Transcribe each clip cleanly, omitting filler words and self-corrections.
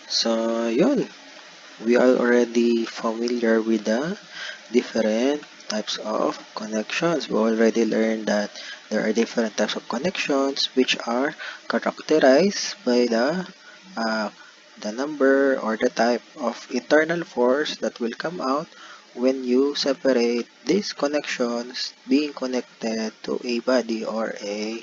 So, yun. We are already familiar with the different types of connections. We already learned that there are different types of connections which are characterized by uh, the number or the type of internal force that will come out when you separate these connections being connected to a body or a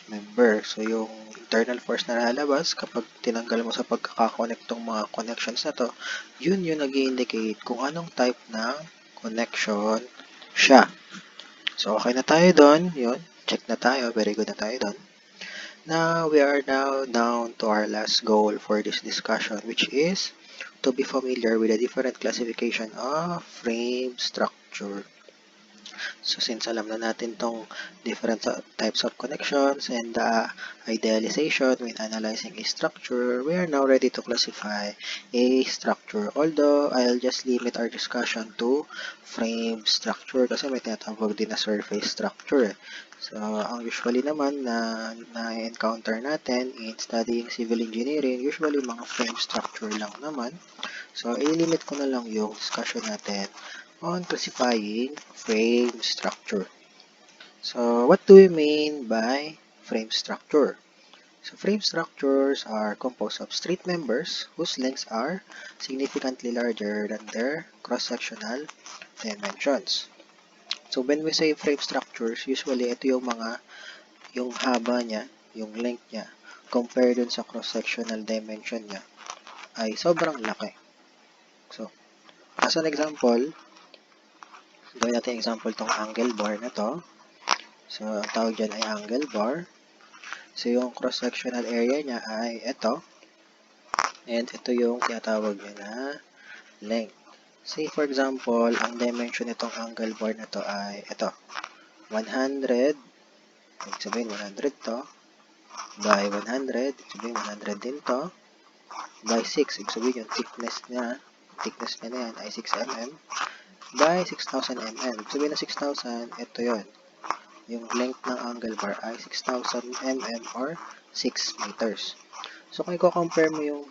member. So, yung internal force na lalabas kapag tinanggal mo sa pagkakakonect tong mga connections na to, yun yung nag-indicate kung anong type ng connection siya. So, okay na tayo doon. Yun. Check na tayo. Very good na tayo doon. Now, we are now down to our last goal for this discussion, which is to be familiar with the different classification of frame structure. So, since alam na natin tong different types of connections and the idealization when analyzing a structure, we are now ready to classify a structure. Although, I'll just limit our discussion to frame structure kasi may tinatawag din na surface structure. So, ang usually naman na-encounter natin in studying civil engineering, usually mga frame structure lang naman. So, i-limit ko na lang yung discussion natin on classifying frame structure. So, what do we mean by frame structure? So, frame structures are composed of straight members whose lengths are significantly larger than their cross-sectional dimensions. So, when we say frame structures, usually ito yung haba niya, yung length niya, compared dun sa cross-sectional dimension niya, ay sobrang laki. So, as an example, gawin natin example tong angle bar na to. So, ang tawag dyan ay angle bar. So, yung cross-sectional area niya ay ito. And ito yung tinatawag niya na length. Say, for example, ang dimension nitong angle bar na to ay ito. 100. Ibig sabihin, 100 to. By 100. Ibig sabihin, 100 din to. By 6. Ibig sabihin, yung thickness niya na yan ay 6 mm. By 6,000 mm. Ibig sabihin na 6,000, ito yon. Yung length ng angle bar ay 6,000 mm or 6 meters. So, kung i-compare mo yung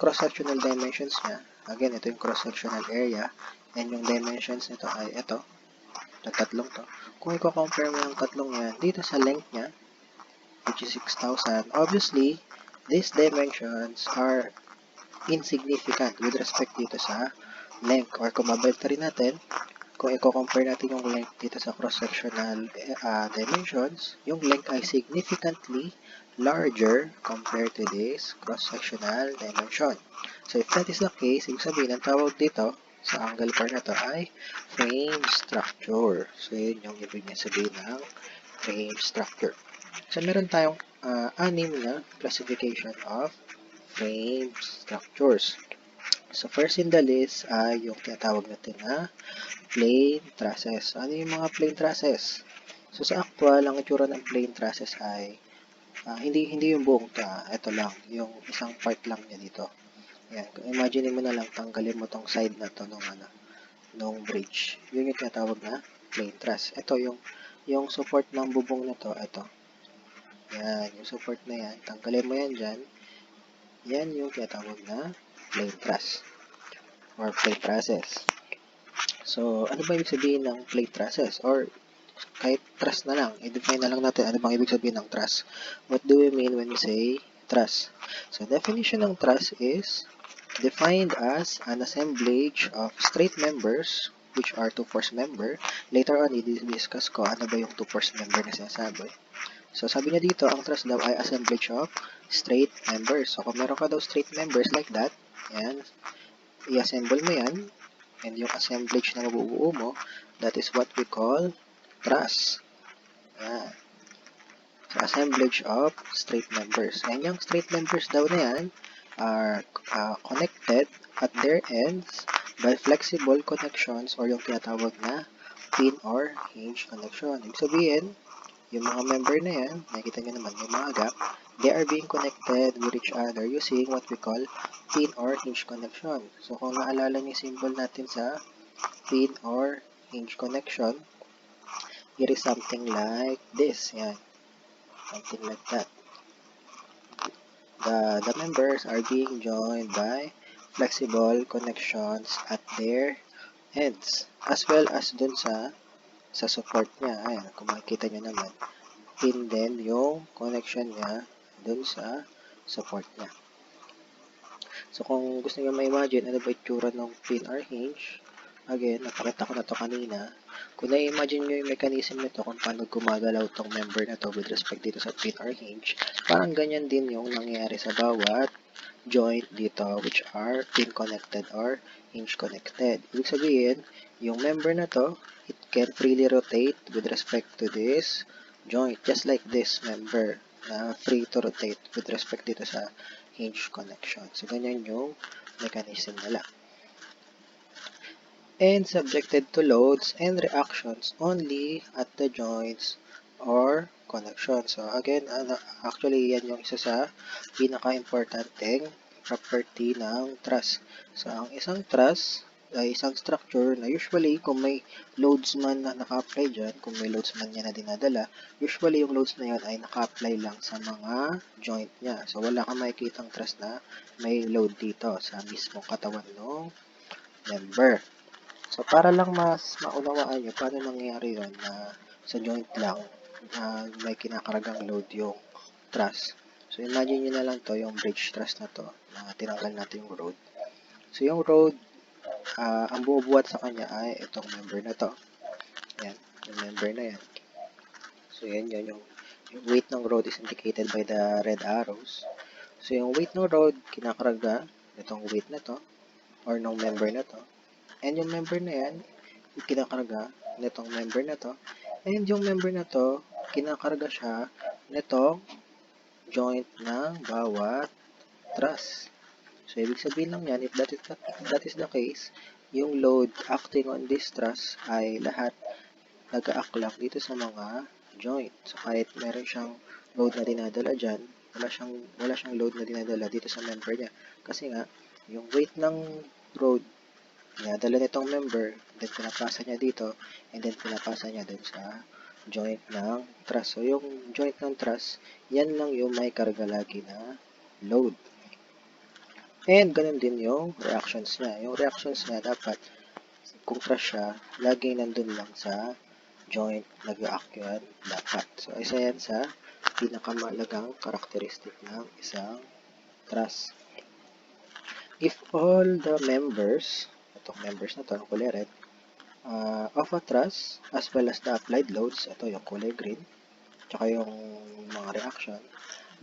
cross-sectional dimensions niya, again, ito yung cross-sectional area, and yung dimensions nito ay ito, yung tatlong to. Kung i-compare mo yung tatlong yan, dito sa length niya, which is 6,000, obviously, these dimensions are insignificant with respect dito sa length. Or kung mabalik rin natin, kung i-compare natin yung length dito sa cross-sectional dimensions, yung length ay significantly larger compared to this cross-sectional dimension. So, if that is the case, ibig sabihin, ang tawag dito sa angle bar na to ay frame structure. So, yun yung ibig niya sabihin ng frame structure. So, meron tayong 6 na classification of frame structures. So, first in the list ay yung tinatawag natin na plain trusses. Ano yung mga plain trusses? So, sa actual, ang itsura ng plain trusses ay hindi yung buong ito lang, yung isang part lang niya dito. Ayan, imagine mo na lang, tanggalin mo tong side na to nung bridge. Yun yung tinatawag na plain truss. Ito yung support ng bubong na to, ito. Yan, yung support na yan, tanggalin mo yan dyan. Yan yung tinatawag na plain truss or plain trusses. So, ano ba ibig sabihin ng plain trusses? Or kahit truss na lang, i-define na lang natin ano bang ibig sabihin ng truss. What do we mean when we say truss? So, definition ng truss is defined as an assemblage of straight members which are two-force member. Later on, i-discuss ko ano ba yung two-force member na sinasabi. So, sabi niya dito, ang truss daw ay assemblage of straight members. So, kung meron ka daw straight members like that, yan, i-assemble mo yan, and yung assemblage na mabubuo mo, that is what we call truss. Yan. So, assemblage of straight members. And yung straight members daw na yan are connected at their ends by flexible connections or yung tinatawag na pin or hinge connection. Ibig sabihin, yung mga member na yan, nakikita nyo naman yung mga gap, they are being connected with each other using what we call pin or hinge connection. So, kung naalala nyo yung symbol natin sa pin or hinge connection, it is something like this. Yan. Something like that. the members are being joined by flexible connections at their ends, as well as dun sa support niya. Ayan, kung makikita nyo naman, pin din yung connection niya dun sa support niya. So, kung gusto nyo ma-imagine ano ba itsura ng pin or hinge, again, napakita ko na to kanina. Kung na-imagine nyo yung mechanism nito kung paano gumagalaw tong member na to with respect dito sa pin or hinge, parang ganyan din yung nangyayari sa bawat joint dito, which are pin connected or hinge connected. Ibig sabihin, yung member na to, it can freely rotate with respect to this joint, just like this member na free to rotate with respect dito sa hinge connection. So, ganyan yung mechanism nila. And subjected to loads and reactions only at the joints or connection. So, again, actually, yan yung isa sa pinaka-importanteng property ng truss. So, ang isang truss ay isang structure na usually kung may loads man na naka-apply dyan, kung may loads man niya na dinadala, usually yung loads na yun ay naka-apply lang sa mga joint niya. So, wala kang makikitang truss na may load dito sa mismong katawan ng member. So, para lang mas maunawaan nyo paano nangyayari yun na sa joint lang may kinakargang load yung truss. So, imagine nyo na lang to, yung bridge truss na to, na tinanggal natin yung road. So, yung road, ang bumubuhat sa kanya ay itong member na to. Yan, yung member na yan. So, yan yun, yung weight ng road is indicated by the red arrows. So, yung weight ng road, kinakarga itong weight na to, or ng member na to. And yung member na yan, kinakarga nitong member na to. And yung member na to, kinakarga siya nitong joint ng bawat truss. So, ibig sabihin lang yan, if that is the case, yung load acting on this truss ay lahat nag-aaklak dito sa mga joint. So, kahit meron siyang load na dinadala dyan, wala siyang load na dinadala dito sa member niya. Kasi nga, yung weight ng road dinadala nitong member, then pinapasa niya dito, and then pinapasa niya dun sa joint ng truss. So, yung joint ng truss, yan lang yung may karga lagi na load. And, ganun din yung reactions niya. Yung reactions niya, dapat, kung truss siya, laging nandun lang sa joint nag-react yan, dapat. So, isa yan sa pinakamalagang karakteristik ng isang truss. If all the members, itong members na to, ang kulay red, of a truss, as well as the applied loads, ito yung kulay green, tsaka yung mga reaction,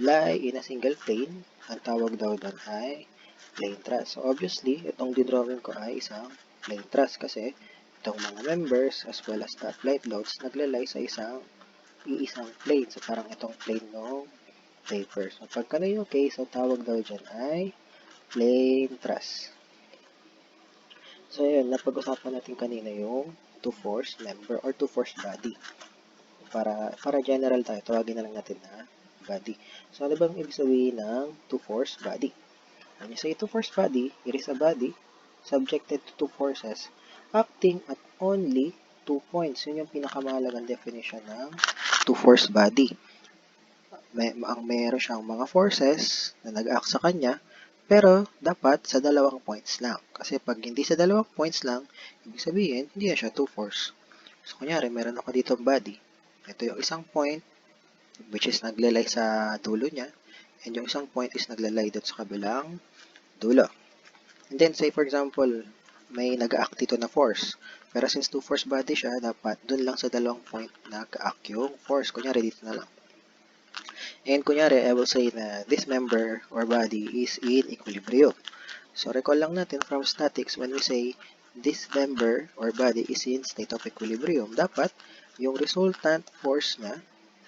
lie in a single plane, ang tawag daw doon ay plane truss. So, obviously, itong didrawing ko ay isang plane truss kasi itong mga members, as well as the applied loads, naglalay sa iisang plane. So, parang itong plane ng paper. So, pagka na yung case, ang tawag daw dyan ay plane truss. So, yun, napag-usapan natin kanina yung two-force member or two-force body. Para general tayo, tawagin na lang natin na body. So, ano bang ibig sabihin ng two-force body? When you say two-force body, it is a body subjected to two forces acting at only 2 points. Yun yung pinakamahalagang definition ng two-force body. Meron siyang mga forces na nag-act sa kanya, pero dapat sa 2 points lang. Kasi pag hindi sa 2 points lang, ibig sabihin, hindi na siya two-force. So, kunyari, meron ako dito body. Ito yung isang point, which is naglalay sa dulo niya, and yung isang point is naglalay dito sa kabilang dulo. And then, say for example, may nag-act dito na force. Pero since two-force body siya, dapat dun lang sa 2 point nag-act yung force. Kunyari, dito na lang. And kunyari, I will say na this member or body is in equilibrium. So, recall lang natin from statics when we say this member or body is in state of equilibrium. Dapat, yung resultant force niya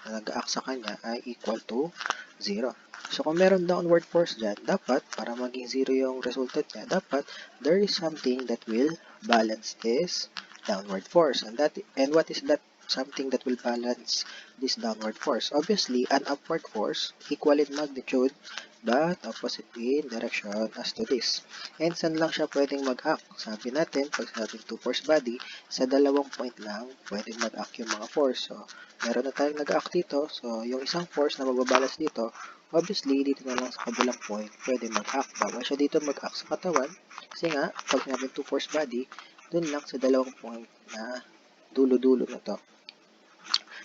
na nag-act sa kanya ay equal to 0. So, kung meron downward force dyan, dapat, para maging 0 yung resultant niya, dapat there is something that will balance this downward force. And what is that something that will balance this downward force. Obviously, an upward force equal in magnitude but opposite in direction as to this. And saan lang siya pwedeng mag-act? Sabi natin, pag sabing two force body, sa dalawang point lang pwedeng mag-act yung mga force. So, meron na tayong nag-act dito. So, yung isang force na magbabalance dito, obviously, dito na lang sa kabilang point, pwede mag-act. Bawal siya dito mag-act sa katawan. Kasi nga, pag sabing two force body, dun lang sa dalawang point na dulo-dulo na to,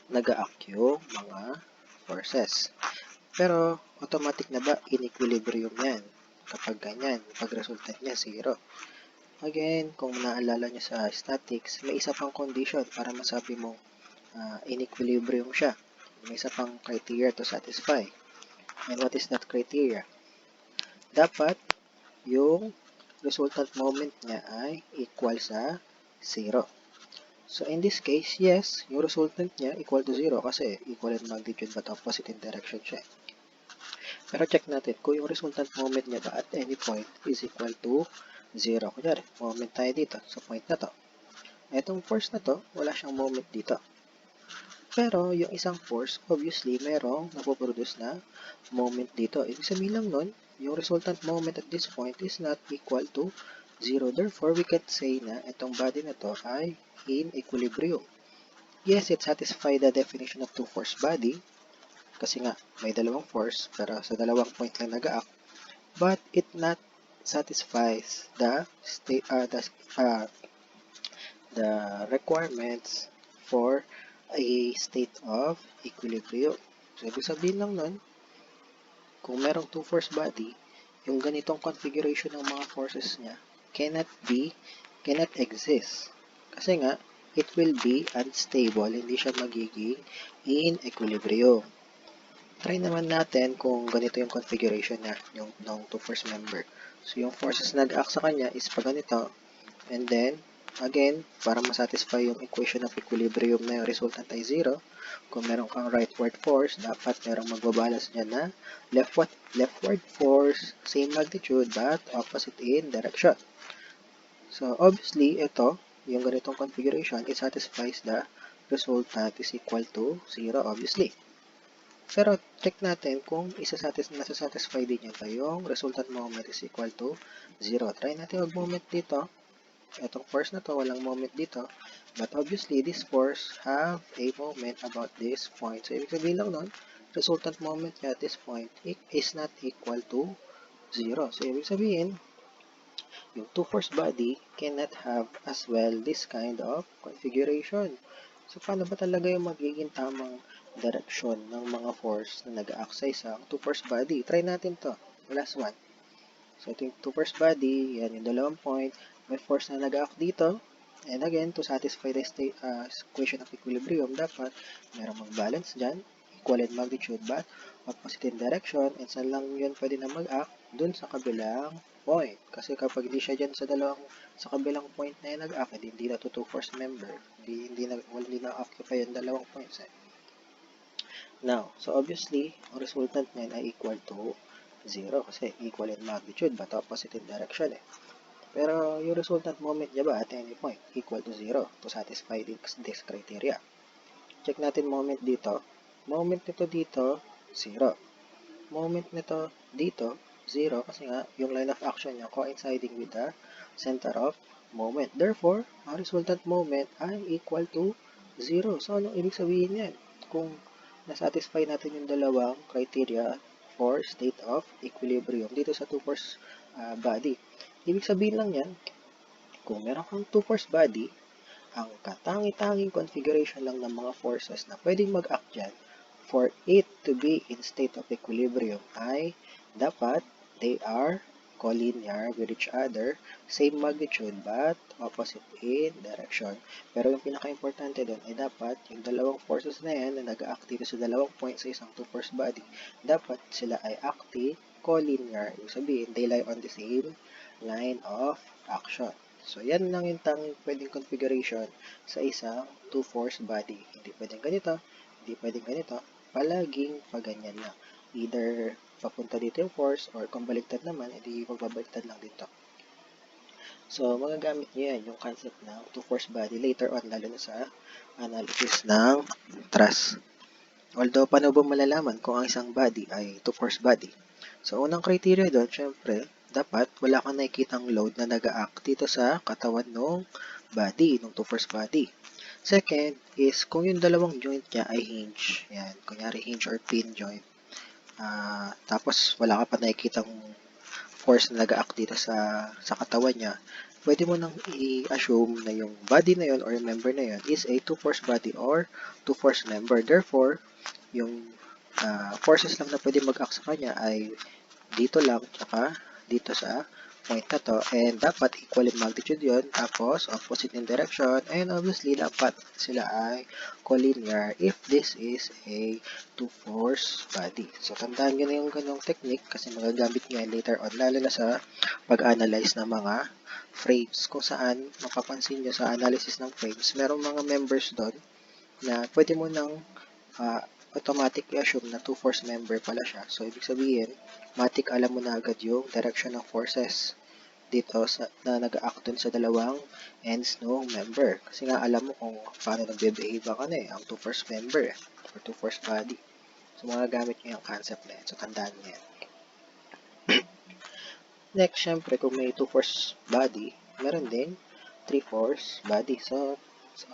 nag-act yung mga forces. Pero, automatic na ba in equilibrium yan? Kapag ganyan, pag resultant niya, 0. Again, kung naalala nyo sa statics, may isa pang condition para masabi mong in equilibrium siya. May isa pang criteria to satisfy. And what is that criteria? Dapat yung resultant moment niya ay equal sa 0. So, in this case, yes, yung resultant niya equal to 0 kasi equal in magnitude but opposite in direction siya. Pero check natin kung yung resultant moment niya ba at any point is equal to 0. Kunyari, moment tayo dito sa point na to. Etong force na to, wala siyang moment dito. Pero yung isang force, obviously, merong napoproduce na moment dito. Ibig sabihin lang nun, yung resultant moment at this point is not equal to 0. Therefore, we can say na itong body na to ay in equilibrium. Yes, it satisfies the definition of two-force body, kasi nga, may dalawang force, pero sa dalawang point lang nag-act. But it not satisfies the requirements for a state of equilibrium. So, ibig sabihin lang nun, kung merong two-force body, yung ganitong configuration ng mga forces niya cannot exist. Kasi nga, it will be unstable, hindi siya magiging in equilibrium. Try naman natin kung ganito yung configuration niya, yung two force member. So, yung forces nag-act sa kanya is pa ganito. And then, again, para masatisfy yung equation of equilibrium na yung resultant ay 0, kung meron kang rightward force, dapat merong magbabalance niya na leftward force, same magnitude, but opposite in direction. So, obviously, ito, yung ganitong configuration, it satisfies the resultant is equal to 0, obviously. Pero, check natin kung nasa-satisfy din yan yung resultant moment is equal to 0. Try natin mag-moment dito. Itong force na to, walang moment dito. But obviously, this force have a moment about this point. So, ibig sabihin lang nun, resultant moment at this point is not equal to 0. So, ibig sabihin, yung two-force body cannot have as well this kind of configuration. So, paano ba talaga yung magiging tamang direction ng mga force na nag-act sa isang two-force body? Try natin to. Last one. So, ito yung two-force body. Yan yung dalawang point. May force na nag-act dito. And again, to satisfy the equation of equilibrium, dapat merong mag-balance dyan. Equal in magnitude but opposite in direction. And saan lang yun pwede na mag-act? Dun sa kabilang point. Kasi kapag hindi siya dyan sa kabilang point na yun nag-act, hindi na to two-force member. Hindi na-occupy yung dalawang points. Now, so obviously, ang resultant niyan ay equal to 0 kasi equal in magnitude but opposite in direction Pero yung resultant moment niya ba at any point equal to 0 to satisfy this criteria. Check natin moment dito. Moment nito dito, 0. Moment nito dito, 0 kasi nga yung line of action niya coinciding with the center of moment. Therefore, ang resultant moment ay equal to 0. So, anong ibig sabihin yan? Kung nasatisfy natin yung dalawang criteria for state of equilibrium dito sa two-force body. Ibig sabihin lang yan, kung meron kang two-force body, ang katangi-tanging configuration lang ng mga forces na pwedeng mag-act dyan for it to be in state of equilibrium ay dapat they are collinear with each other, same magnitude but opposite in direction. Pero yung pinaka-importante doon ay dapat yung dalawang forces na yan na nag-act dito sa dalawang points sa isang two-force body, dapat sila ay acting collinear. Ibig sabihin, they lie on the same line of action. So, yan lang yung tanging pwedeng configuration sa isang two-force body. Hindi pwedeng ganito, hindi pwedeng ganito, palaging paganyan lang. Either papunta dito yung force or kung baliktad naman, hindi magbabaliktad lang dito. So, magagamit nyo yan, yung concept ng two-force body later on, lalo na sa analysis ng truss. Although, paano ba malalaman kung ang isang body ay two-force body? So, unang criteria doon, syempre, dapat wala kang nakikitang load na nag-act dito sa katawan ng body, ng two-force body. Second is, kung yung dalawang joint niya ay hinge, yan, kunyari hinge or pin joint, tapos wala ka pa nakikitang force na nag-act dito sa katawan niya, pwede mo nang i-assume na yung body na yun or yung member na yun is a two-force body or two-force member. Therefore, yung forces lang na pwede mag-act sa kanya ay dito lang, tsaka dito sa point na to. And dapat equal in magnitude yun, tapos opposite in direction, and obviously dapat sila ay collinear if this is a two-force body. So, tandaan nyo na yung ganong technique kasi magagamit nyo yan later on, lalo na sa pag-analyze ng mga frames. Kung saan, mapapansin nyo sa analysis ng frames, merong mga members doon na pwede mo nang automatic i-assume na two-force member pala siya. So, ibig sabihin, matik alam mo na agad yung direction ng forces dito na nag-act dun sa dalawang ends ng member. Kasi nga alam mo kung paano nagbe-behave ang two-force member or two-force body. So, mga gamit nyo yung concept na yan. So, tandaan nyo yan. Next, syempre, kung may two-force body, meron din three-force body. So,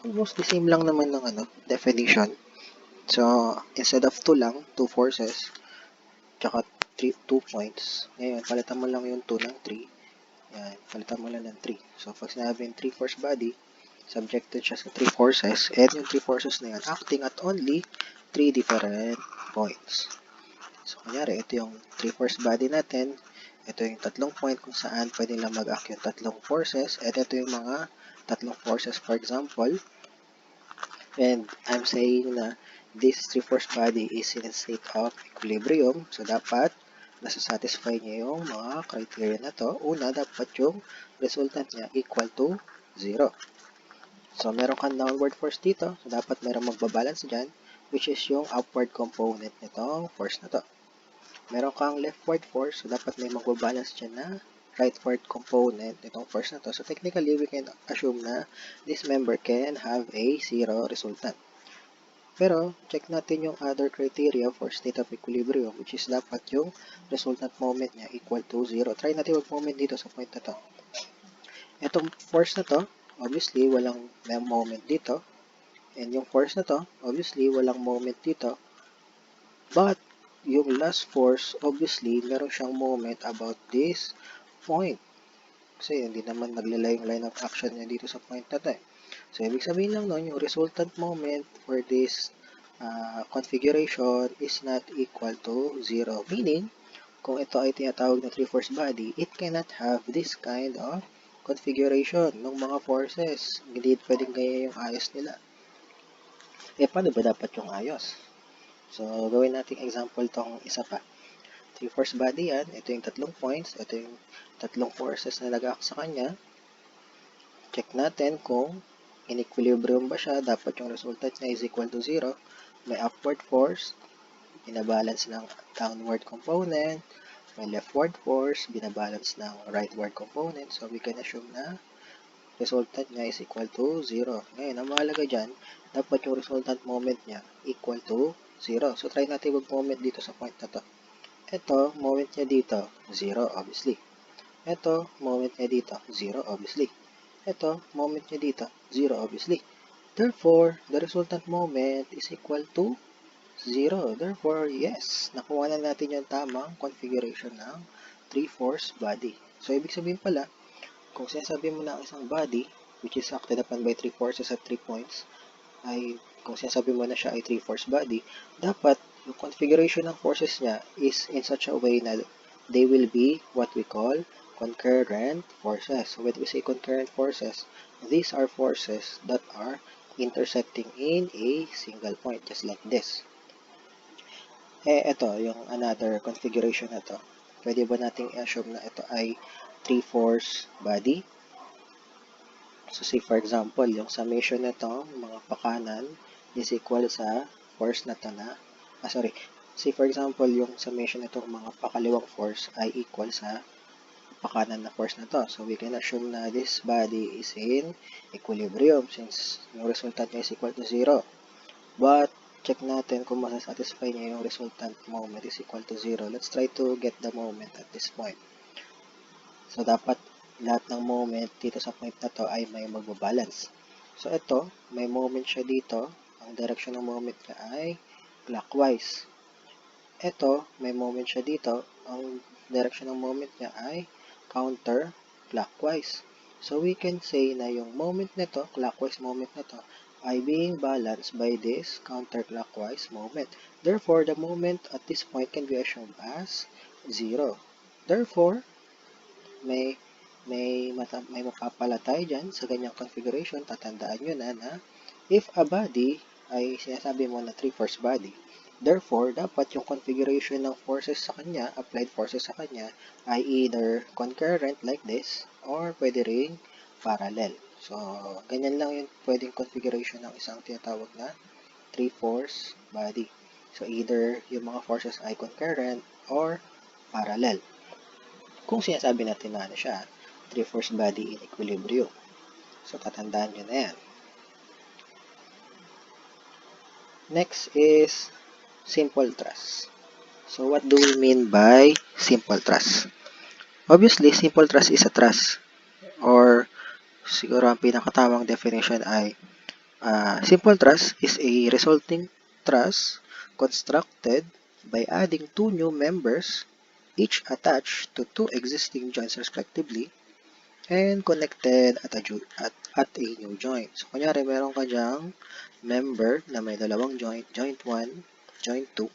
almost the same lang naman ng definition. So, instead of 2 lang, 2 forces, tsaka 2 points. Ngayon, palitan mo lang yung 2 ng 3. Yan, palitan mo lang ng 3. So, pag sinabing 3 force body, subjected siya sa 3 forces, and yung 3 forces na yan, acting at only 3 different points. So, kunyari, ito yung 3 force body natin, ito yung tatlong point kung saan pwede lang mag-act yung tatlong forces, at ito yung mga tatlong forces, for example, and I'm saying na this three-force body is in a state of equilibrium. So, dapat nasa-satisfy niya yung mga criteria na to. Una, dapat yung resultant niya equal to 0. So, meron kang downward force dito. So, dapat meron magbabalance dyan, which is yung upward component nitong force na to. Meron kang leftward force. So, dapat may magbabalance dyan na rightward component nitong force na to. So, technically, we can assume na this member can have a zero resultant. Pero, check natin yung other criteria for state of equilibrium, which is dapat yung resultant moment niya equal to 0. Try natin mag-moment dito sa point na to. Itong force na to, obviously, walang moment dito. And yung force na to, obviously, walang moment dito. But, yung last force, obviously, meron siyang moment about this point. Kasi hindi naman naglalay yung line of action niya dito sa point na to. So, ibig sabihin lang nun, yung resultant moment for this configuration is not equal to 0. Meaning, kung ito ay tinatawag na 3-force body, it cannot have this kind of configuration ng mga forces. Hindi pwedeng gaya yung ayos nila. Paano ba dapat yung ayos? So, gawin natin example tong isa pa. 3-force body yan. Ito yung tatlong points. Ito yung tatlong forces na nag-act sa kanya. Check natin kung in equilibrium ba siya. Dapat yung resultant niya is equal to 0. May upward force. Binabalance ng downward component. May leftward force. Binabalance ng rightward component. So, we can assume na resultant niya is equal to 0. Ngayon, ang mahalaga dyan, dapat yung resultant moment niya equal to 0. So, try natin mag-moment dito sa point na to. Ito, moment niya dito, 0, obviously. Ito, moment niya dito, 0, obviously. Ito, moment niya dito, 0, obviously. Therefore, the resultant moment is equal to 0. Therefore, yes, nakuha na natin yung tamang configuration ng 3-force body. So, ibig sabihin pala, kung sinasabi mo na ang isang body, which is acted upon by 3 forces at 3 points, ay kung sinasabi mo na siya ay 3-force body, dapat yung configuration ng forces niya is in such a way na they will be what we call concurrent forces. So when we say concurrent forces, these are forces that are intersecting in a single point, just like this. Ito, yung another configuration na to. Pwede ba nating i-assume na ito ay 3-force body? So, say for example, yung summation nito, mga pakanan, is equal sa force na to na, say for example, yung summation nito, mga pakaliwang force ay equal sa pakanan na force na to. So we can assume na this body is in equilibrium since yung resultant niya is equal to 0. But check natin kung masasatisfy niya yung resultant moment is equal to 0. Let's try to get the moment at this point. So dapat lahat ng moment dito sa point na to ay may magbabalance. So ito, may moment siya dito. Ang direction ng moment niya ay clockwise. Ito, may moment siya dito. Ang direction ng moment niya ay counterclockwise. So we can say na yung moment nito, clockwise moment nito, ay being balanced by this counterclockwise moment. Therefore, the moment at this point can be assumed as 0. Therefore, may mapapala tayo dyan sa ganyang configuration. Tatandaan nyo na if a body ay sinasabi mo na 3-force body, therefore, dapat yung configuration ng forces sa kanya, applied forces sa kanya, ay either concurrent like this, or pwede ring parallel. So, ganyan lang yung pwedeng configuration ng isang tinatawag na 3-force body. So, either yung mga forces ay concurrent or parallel. Kung sinasabi natin na ano siya, 3-force body in equilibrium. So, tatandaan nyo na yan. Next is simple truss. So, what do we mean by simple truss? Obviously, simple truss is a truss. Or, siguro ang pinakatamang definition ay simple truss is a resulting truss constructed by adding two new members, each attached to two existing joints respectively, and connected at a new joint. So, kunyari, meron ka dyang member na may dalawang joint, joint 1, joint 2.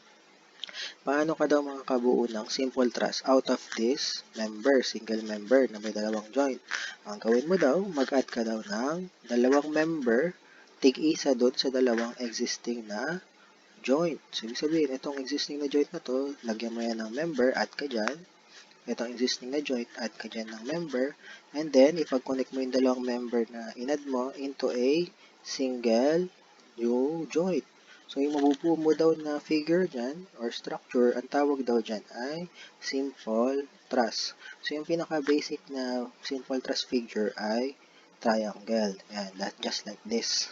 Paano ka daw makakabuo ng simple truss out of this member, single member na may dalawang joint? Ang gawin mo daw, mag-add ka daw ng dalawang member, tig-isa doon sa dalawang existing na joint. So, ibig sabihin, itong existing na joint na to, lagyan mo yan ng member, add ka dyan. Itong existing na joint, add ka dyan ng member. And then, ipag-connect mo yung dalawang member na in-add mo into a single new joint. So, yung mabubuo mo daw na figure dyan, or structure, ang tawag daw dyan ay simple truss. So, yung pinaka-basic na simple truss figure ay triangle. Ayan, just like this.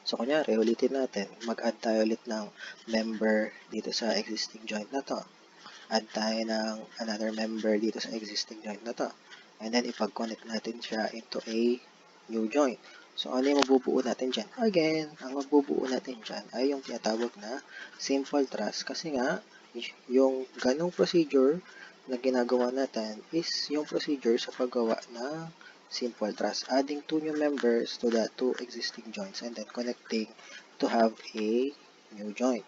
So, kunyari, ulitin natin. Mag-add tayo ulit ng member dito sa existing joint na to. Add tayo ng another member dito sa existing joint na to. And then, ipag-connect natin siya into a new joint. So, ano yung mabubuo natin dyan? Again, ang mabubuo natin dyan ay yung tinatawag na simple truss. Kasi nga, yung ganong procedure na ginagawa natin is yung procedure sa paggawa ng simple truss. Adding two new members to the two existing joints and then connecting to have a new joint.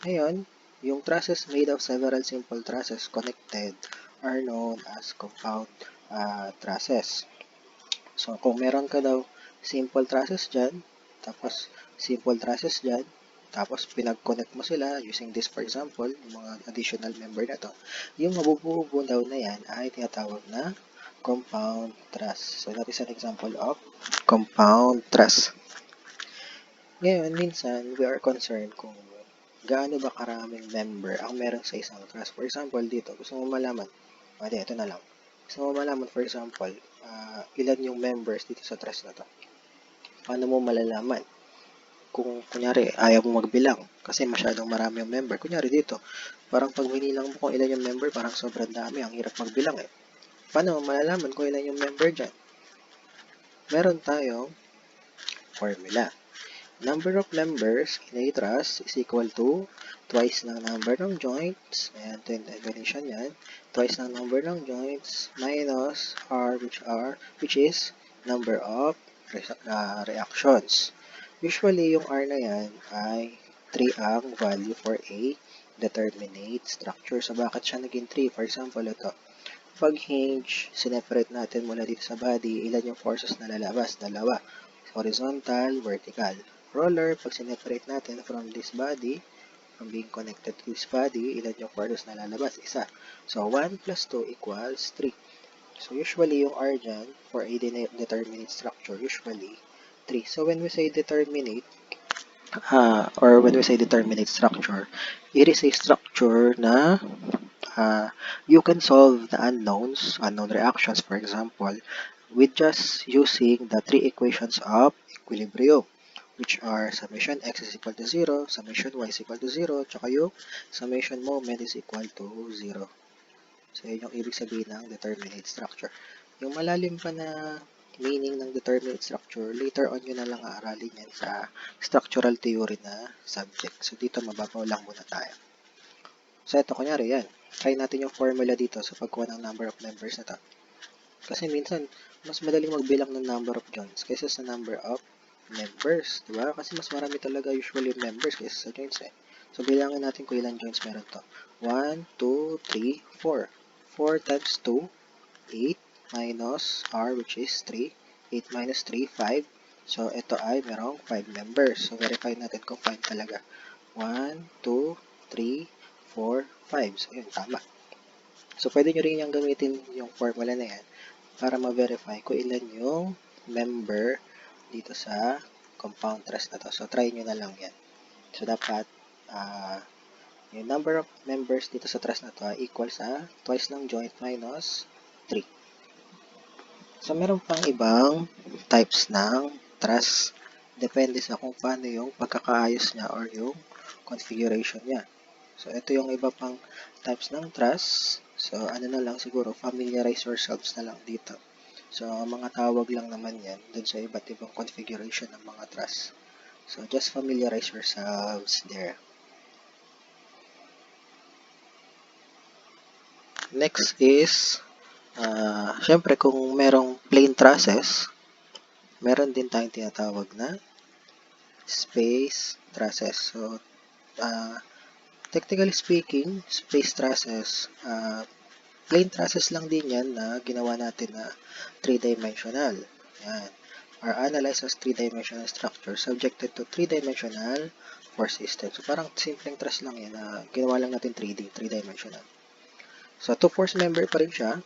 Ngayon, yung trusses made of several simple trusses connected are known as compound trusses. So, kung meron ka daw simple trusses dyan, tapos simple trusses dyan, tapos pinag-connect mo sila using this for example, yung mga additional member na to, yung mabubuo daw na yan ay tinatawag na compound truss. So, that is an example of compound truss. Ngayon, minsan, we are concerned kung gaano ba karaming member ang meron sa isang truss. For example, dito, gusto mo malaman, ito na lang. Gusto mo malaman, for example, ilan yung members dito sa truss na to. Paano mo malalaman? Kung, kunyari, ayaw mo magbilang kasi masyadong marami yung member. Kunyari dito, parang pag binilang mo kung ilan yung member, parang sobrang dami. Ang hirap magbilang eh. Paano mo malalaman kung ilan yung member dyan? Meron tayong formula. Number of members in a truss is equal to twice ng number ng joints. Ayan, ito yung definition yan. Twice ng number ng joints minus R which is number of reactions. Usually, yung R na yan ay 3 ang value for a determinate structure. So, bakit siya naging 3? For example, ito. Pag hinge, sineparate natin mula dito sa body, ilan yung forces na lalabas? Dalawa. Horizontal, vertical. Roller, pag sineparate natin from this body, from being connected to this body, ilan yung forces na lalabas? Isa. So, 1 plus 2 equals 3. So, usually, yung R dyan, for a determinate structure, usually, 3. So, when we say determinate, or when we say determinate structure, it is a structure na you can solve the unknown reactions, for example, with just using the three equations of equilibrium, which are summation x is equal to 0, summation y is equal to 0, tsaka yung summation moment is equal to 0. So, yun yung ibig sabihin ng determinate structure. Yung malalim pa na meaning ng determinate structure, later on yun na lang aaralin yan sa structural theory na subject. So, dito mababaw lang muna tayo. So, ito, kunyari yan. Try natin yung formula dito sa pagkuha ng number of members na to. Kasi minsan, mas madaling magbilang ng number of joints kaysa sa number of members. Diba? Kasi mas marami talaga usually members kaysa sa joints eh. So, bilangin natin kung ilang joints meron to. 1, 2, 3, 4. 4 times 2, 8 minus r which is 3. 8 minus 3, 5. So, ito ay merong 5 members. So, verify natin kung 5 talaga. 1, 2, 3, 4, 5. So, yun, tama. So, pwede nyo rin yung gamitin yung formula na yan para ma-verify kung ilan yung member dito sa compound truss na to. So, try nyo na lang yan. So, dapat yung number of members dito sa truss na to ay equal sa twice ng joint minus 3. So, meron pang ibang types ng truss. Depende sa kung paano yung pagkakaayos niya or yung configuration niya. So, ito yung iba pang types ng truss. So, ano na lang siguro, familiarize yourselves na lang dito. So, mga tawag lang naman yan dun sa iba't ibang configuration ng mga truss. So, just familiarize yourselves there. Next is, syempre kung merong plain trusses, meron din tayong tinatawag na space trusses. So, technically speaking, space trusses, plain trusses lang din yan na ginawa natin na 3-dimensional. Yan. Are analyzed as 3-dimensional structure subjected to 3-dimensional force system. So, parang simpleng truss lang yan na ginawa lang natin 3D, 3-dimensional. So, 2 force member pa rin siya.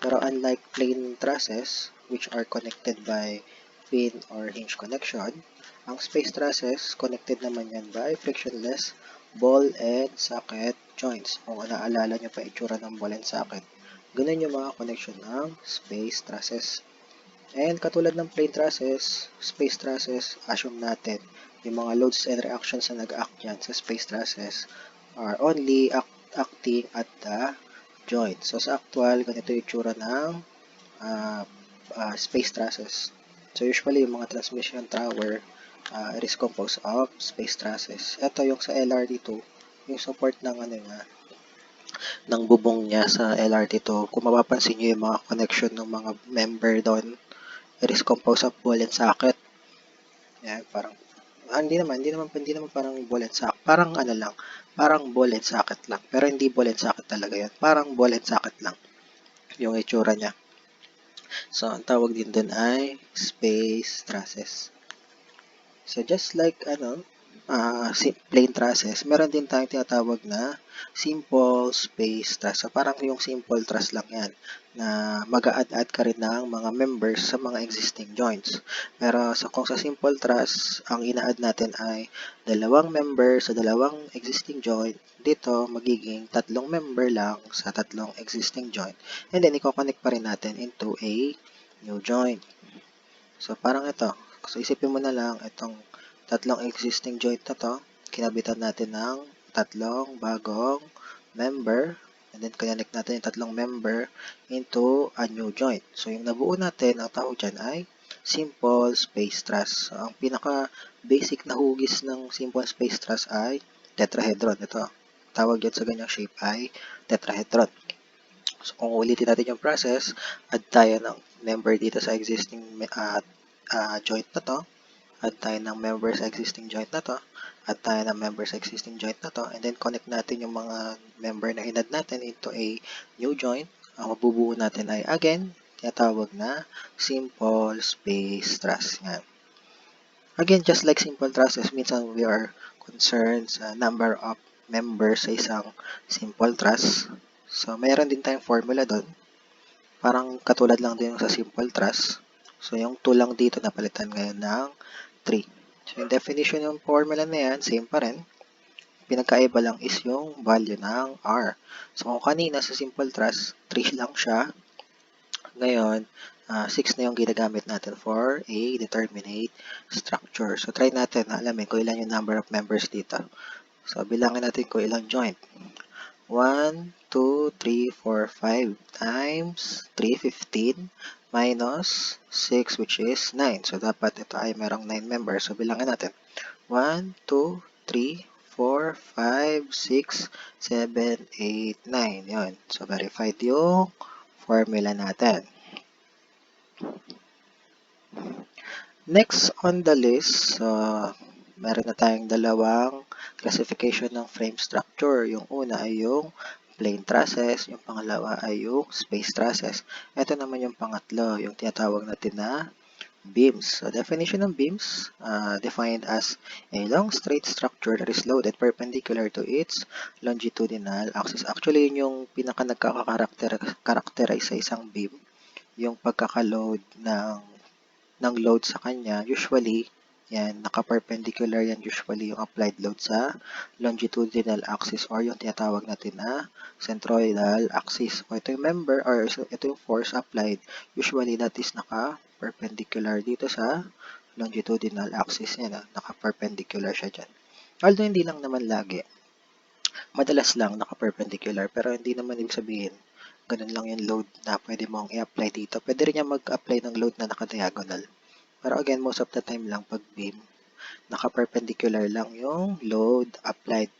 Pero unlike plain trusses, which are connected by pin or hinge connection, ang space trusses, connected naman yan by frictionless ball and socket joints. Kung naalala nyo pa itsura ng ball and socket, ganun yung mga connection ng space trusses. And katulad ng plain trusses, space trusses, assume natin, yung mga loads and reactions na nag-act yan sa space trusses are only acting at the joint. So, sa actual, ganito yung itsura ng space trusses. So, usually, yung mga transmission tower it is composed of space trusses. Ito yung sa LRT2, yung support ng ng bubong niya sa LRT2. Kung mapapansin nyo yung mga connection ng mga member doon, it is composed of ball and socket. Yan, parang hindi naman parang ball and socket. Parang parang ball and socket lang. Pero hindi ball and socket talaga yun. Parang ball and socket lang yung itsura niya. So, ang tawag din dun ay space trusses. So, just like, plain trusses, meron din tayong tinatawag na simple space truss. So, parang yung simple truss lang yan, na mag-a-add ka rin ng mga members sa mga existing joints. Pero, kung sa simple truss, ang ina-add natin ay dalawang member sa dalawang existing joint. Dito, magiging tatlong member lang sa tatlong existing joint. And then, i-connect pa rin natin into a new joint. So, parang ito. So, isipin mo na lang, itong tatlong existing joint na to, kinabitan natin ng tatlong bagong member, and then connect natin yung tatlong member into a new joint. So, yung nabuo natin, ang tawag dyan ay simple space truss. So, ang pinaka-basic na hugis ng simple space truss ay tetrahedron. Ito, tawag yan sa ganyang shape ay tetrahedron. So, kung ulitin natin yung process, add tayo ng member dito sa existing joint na to, add tayo ng member sa existing joint na to, add tayo ng member sa existing joint na to, and then connect natin yung mga member na inad natin into a new joint. Ang mabubuo natin ay, again, tinatawag na simple space truss. Yan. Again, just like simple trusses, minsan we are concerned sa number of members sa isang simple truss. So, mayroon din tayong formula doon. Parang katulad lang din yung sa simple truss. So, yung 2 lang dito napalitan ngayon ng 3. So, yung definition ng formula na yan, same pa rin. pinagkaiba lang is yung value ng R. So, kung kanina sa simple truss, 3 lang siya. Ngayon, 6 na yung ginagamit natin for a determinate structure. So, try natin na alamin kung ilan yung number of members dito. So, bilangin natin kung ilang joint. 1, 2, 3, 4, 5 times 3, 15 minus 6 which is 9. So, dapat ito ay merong 9 members. So, bilangin natin. 1, 2, 3, 4, 5, 6, 7, 8, 9. Yun. So, verified yung formula natin. Next on the list, meron na tayong dalawang classification ng frame structure. Yung una ay yung plain trusses, yung pangalawa ay yung space trusses. Ito naman yung pangatlo, yung tinatawag natin na beams. So, definition ng beams, defined as a long straight structure that is loaded perpendicular to its longitudinal axis. Actually, yun yung pinaka nagkaka-characterize sa isang beam, yung pagkaka-load ng load sa kanya. Usually, yan, naka-perpendicular yan usually yung applied load sa longitudinal axis or yung tinatawag natin na centroidal axis. O ito yung member or ito yung force applied. Usually, that is naka-perpendicular dito sa longitudinal axis. Yan, naka-perpendicular siya dyan. Although, hindi lang naman lagi. Madalas lang naka-perpendicular pero hindi naman ibig sabihin ganun lang yung load na pwede mong i-apply dito. Pwede rin niya mag-apply ng load na naka-diagonal. Pero again, most of the time lang pag beam, naka-perpendicular lang yung load applied.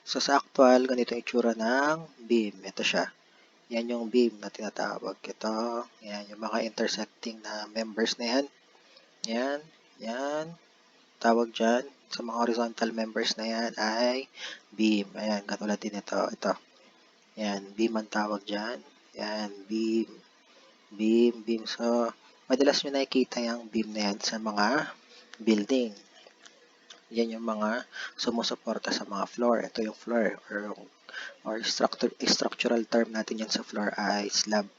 So, sa actual, ganito yung itsura ng beam. Ito siya. Yan yung beam na tinatawag. Ito, yan, yung mga intersecting na members na yan. Yan, yan. Tawag dyan sa mga horizontal members na yan ay beam. Ayan, katulad din ito. Ito. Yan, beam ang tawag dyan. Yan, beam. Beam, beam. So, madalas nyo nakikita yung beam na yan sa mga building. Yan yung mga sumusuporta sa mga floor. Ito yung floor or structural term natin yan sa floor ay slab.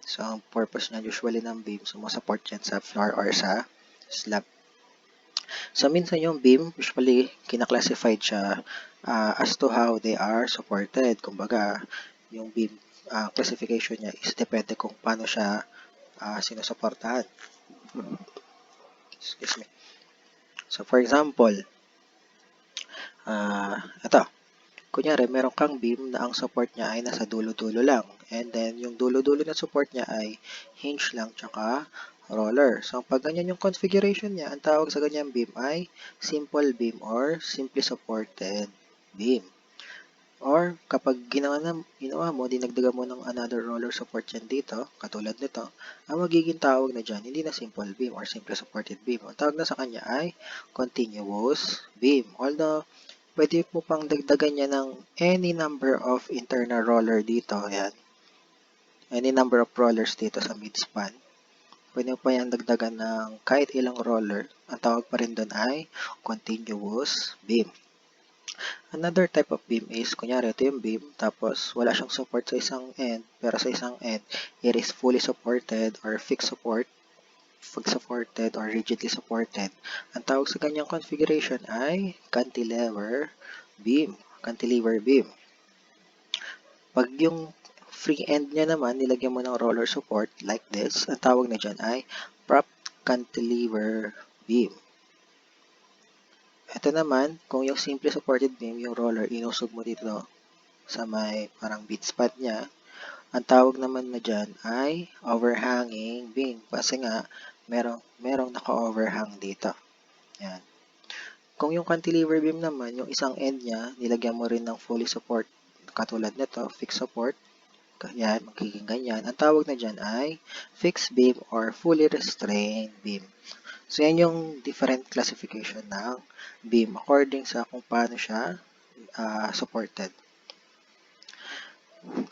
So, ang purpose niya usually ng beam, sumusuport yan sa floor or sa slab. So, minsan yung beam, usually, kinaklassified siya as to how they are supported. Kumbaga, yung beam classification niya is depende kung paano siya sinusuportahan. Excuse me. So, for example, ito. Kunyari, meron kang beam na ang support niya ay nasa dulo-dulo lang. And then, yung dulo-dulo na support niya ay hinge lang tsaka roller. So, pag ganyan yung configuration niya, ang tawag sa ganyang beam ay simple beam or simply supported beam. Or, kapag ginawa mo, dinagdagan mo ng another roller support yan dito, katulad nito, ang magiging tawag na dyan, hindi na simple beam or simply supported beam. Ang tawag na sa kanya ay continuous beam. Although, pwede po pang dagdagan niya ng any number of internal roller dito. Ayan. Any number of rollers dito sa midspan. Pwede po yan dagdagan ng kahit ilang roller. Ang tawag pa rin doon ay continuous beam. Another type of beam is, kunyari, ito yung beam, tapos wala siyang support sa isang end, pero sa isang end, it is fully supported or fixed support, supported or rigidly supported. Ang tawag sa ganyang configuration ay cantilever beam. Cantilever beam. Pag yung free end niya naman, nilagyan mo ng roller support like this, ang tawag na dyan ay prop cantilever beam. Ito naman, kung yung simple supported beam, yung roller, inusog mo dito sa may parang bead spot niya, ang tawag naman na dyan ay overhanging beam. Kasi nga, merong naka-overhang dito. Yan. Kung yung cantilever beam naman, yung isang end niya, nilagyan mo rin ng fully support. Katulad nito, fixed support. Yan, magiging ganyan. Ang tawag na dyan ay fixed beam or fully restrained beam. So, yan yung different classification ng beam according sa kung paano siya supported.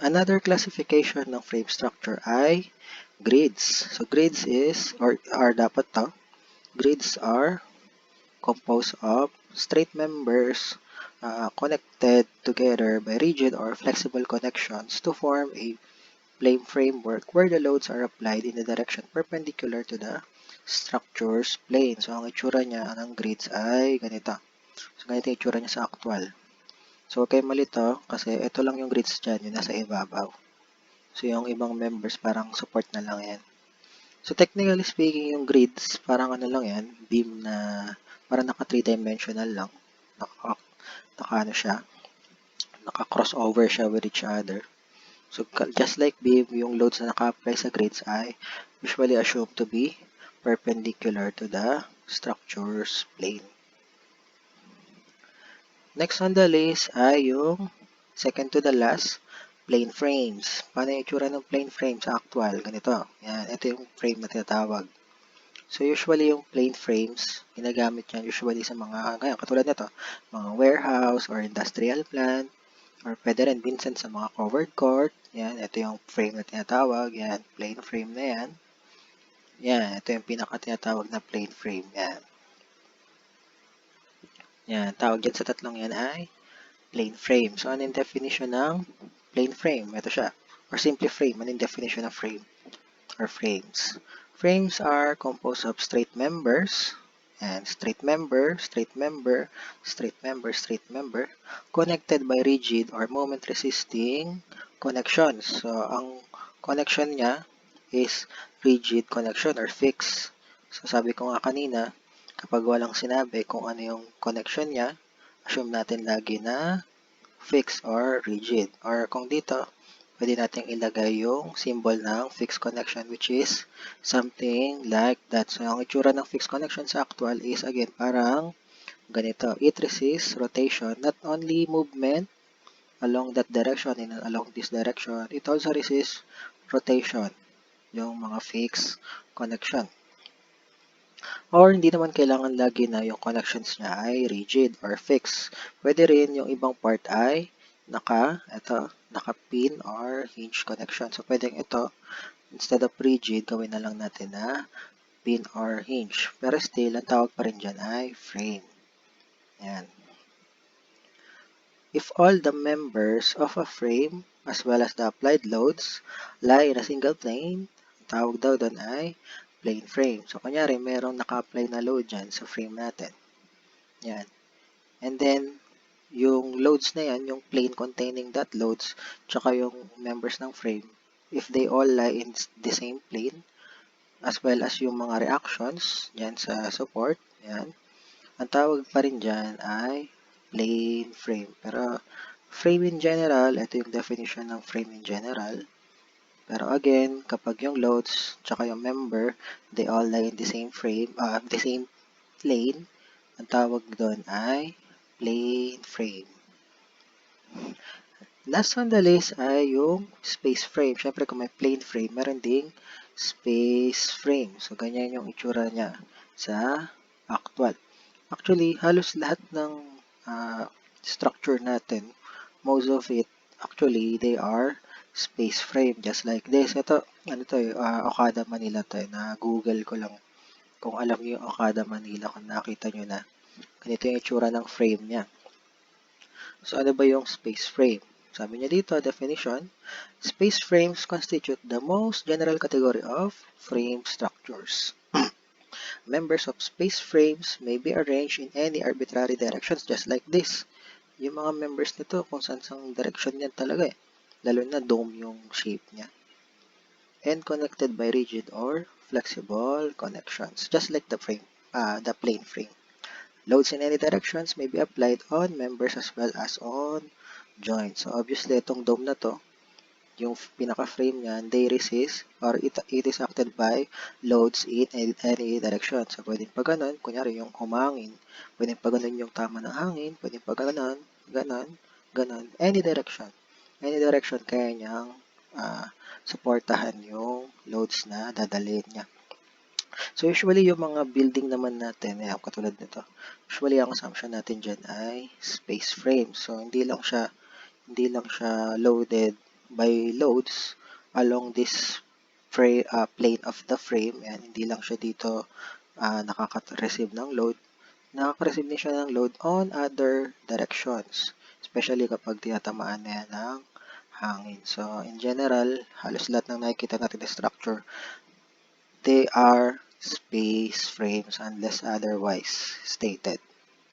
Another classification ng frame structure ay grids. So, grids is, or dapat to, grids are composed of straight members connected together by rigid or flexible connections to form a plane framework where the loads are applied in the direction perpendicular to the structure's plane. So, ang itsura niya ng grids ay ganito. So, ganito yung itsura niya sa actual. So, huwag kayong malito kasi ito lang yung grids dyan, yung nasa ibabaw. So, yung ibang members parang support na lang yan. So, technically speaking, yung grids, parang ano lang yan, beam na parang naka 3-dimensional lang. Naka ano siya, naka-crossover siya with each other. So, just like beam, yung loads na naka-apply sa grids ay usually assumed to be perpendicular to the structure's plane. Next on the list ay yung second to the last, plane frames. Paano yung itsura ng plane frame sa actual? Ganito. Yan, ito yung frame na tinatawag. So, usually yung plane frames, ginagamit yan usually sa mga, kaya katulad nito, mga warehouse or industrial plant, or pwede rin minsan sa mga covered court. Yan, ito yung frame na tinatawag. Yan, plane frame na yan. Yan, ito yung pinaka tinatawag na plane frame. Yan. Yan, tawag dyan sa tatlong yan ay plane frame. So, ano yung definition ng plane frame? Ito siya. Or simply frame. Ano yung definition of frame? Or frames. Frames are composed of straight members and straight member, straight member, straight member, straight member connected by rigid or moment resisting connections. So, ang connection niya is rigid connection or fixed. So, sabi ko nga kanina, kapag walang sinabi kung ano yung connection niya, assume natin lagi na fixed or rigid. Or kung dito, pwede natin ilagay yung symbol ng fixed connection which is something like that. So, ang itsura ng fixed connection sa actual is again parang ganito. It resists rotation, not only movement along that direction and along this direction, it also resists rotation, yung mga fixed connection. Or hindi naman kailangan lagi na yung connections niya ay rigid or fixed. Pwede rin yung ibang part ay naka-pin or hinge connection. So, pwedeng ito, instead of rigid, gawin na lang natin na pin or hinge. Pero still, ang tawag pa rin dyan ay frame. Yan. If all the members of a frame, as well as the applied loads, lie in a single plane, ang tawag daw doon ay plane frame. So, kunyari, merong naka-apply na load dyan sa frame natin. Yan. And then, yung loads na yan, yung plane containing that loads, tsaka yung members ng frame, if they all lie in the same plane, as well as yung mga reactions, yan sa support, yan, ang tawag pa rin dyan ay plane frame. Pero, frame in general, ito yung definition ng frame in general. Pero again, kapag yung loads, tsaka yung member, they all lie in the same frame, the same plane, ang tawag doon ay plane frame. Last on the list ay yung space frame. Siyempre, kung may plane frame, meron ding space frame. So, ganyan yung itsura niya sa actual. Actually, halos lahat ng structure natin, most of it, actually, they are space frame, just like this. Ito, ano to, Okada Manila to, na Google ko lang. Kung alam niyo yung Okada Manila, kung nakita niyo na, ganito yung itsura ng frame niya. So, ano ba yung space frame? Sabi niya dito, definition, space frames constitute the most general category of frame structures. Members of space frames may be arranged in any arbitrary directions just like this. Yung mga members nito, kung saan direction yan talaga eh. Lalo na dome yung shape niya. And connected by rigid or flexible connections, just like the plane frame. Loads in any directions may be applied on members as well as on joints. So, obviously, itong dome na to, yung pinaka-frame niyan, they resist or it is acted by loads in any direction. So, pwedeng pa ganun, kunyari yung humangin, pwedeng pa ganun yung tama ng hangin, pwedeng pa ganun, ganun, any direction. Any direction kaya niyang supportahan yung loads na dadalhin niya. So, usually, yung mga building naman natin, katulad nito, usually, ang assumption natin dyan ay space frame. So, hindi lang siya loaded by loads along this plane of the frame. And hindi lang siya dito nakaka-receive ng load. Nakaka-receive din siya ng load on other directions. Especially kapag tinatamaan na yan ng hangin. So, in general, halos lahat ng nakikita natin na structure, they are space frames unless otherwise stated.